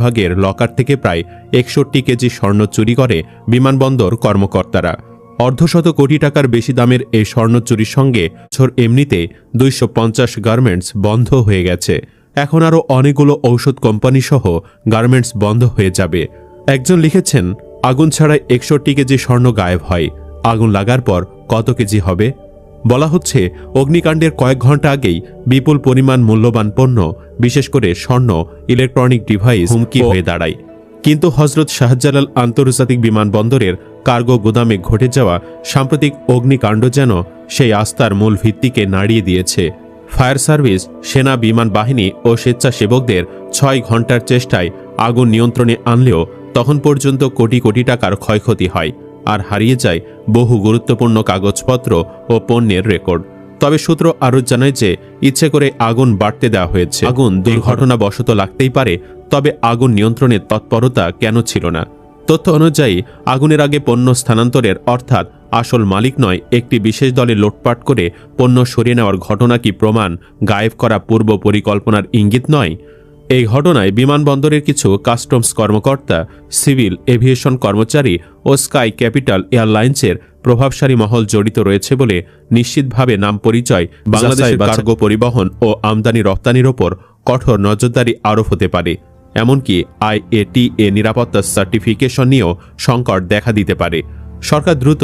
বিভাগের লকার থেকে প্রায় 61 কেজি স্বর্ণ চুরি করে বিমানবন্দর কর্মকর্তারা। অর্ধশত কোটি টাকার বেশি দামের এই স্বর্ণ চুরির সঙ্গে এমনিতে 250 গার্মেন্টস বন্ধ হয়ে গেছে। এখন আরও অনেকগুলো ঔষধ কোম্পানি সহ গার্মেন্টস বন্ধ হয়ে যাবে। একজন লিখেছেন, আগুন ছাড়াই 61 কেজি স্বর্ণ গায়েব হয়। আগুন লাগার পর কত কেজি হবে? বলা হচ্ছে অগ্নিকাণ্ডের কয়েক ঘন্টা আগেই বিপুল পরিমাণ মূল্যবান পণ্য, বিশেষ করে স্বর্ণ, ইলেকট্রনিক ডিভাইস হুমকি হয়ে দাঁড়ায়। কিন্তু হজরত শাহজালাল আন্তর্জাতিক বিমানবন্দরের কার্গো গুদামে ঘটে যাওয়া সাম্প্রতিক অগ্নিকাণ্ড যেন সেই আস্থার মূল ভিত্তিকে নাড়িয়ে দিয়েছে। ফায়ার সার্ভিস, সেনা, বিমান বাহিনী ও স্বেচ্ছাসেবকদের 6 ঘন্টার চেষ্টায় আগুন নিয়ন্ত্রণে আনলেও তখন পর্যন্ত কোটি কোটি টাকার ক্ষয়ক্ষতি হয়, আর হারিয়ে যায় বহু গুরুত্বপূর্ণ কাগজপত্র ও পণ্যের রেকর্ড। তবে সূত্র আরও জানায় যে ইচ্ছে করে আগুন বাড়তে দেওয়া হয়েছে। আগুন দুর্ঘটনাবশত লাগতেই পারে, তবে আগুন নিয়ন্ত্রণের তৎপরতা কেন ছিল না? তথ্য অনুযায়ী আগুনের আগে পণ্য স্থানান্তরের, অর্থাৎ আসল মালিক নয় একটি বিশেষ দলে লুটপাট করে পণ্য সরিয়ে নেওয়ার ঘটনা কি প্রমাণ গায়েব করা পূর্ব পরিকল্পনার ইঙ্গিত নয়? এই ঘটনায় বিমানবন্দরের কিছু কাস্টমস কর্মকর্তা, সিভিল এভিয়েশন কর্মচারী ও স্কাই ক্যাপিটাল এয়ারলাইন্সের প্রভাবশালী মহল জড়িত রয়েছে বলে নিশ্চিতভাবে নাম পরিচয় বাংলাদেশের কার্গো পরিবহন ও আমদানি রপ্তানির ওপর কঠোর নজরদারি আরোপ হতে পারে। এমনকি IATA নিরাপত্তা সার্টিফিকেশন নিয়েও সংকট দেখা দিতে পারে। সরকার দ্রুত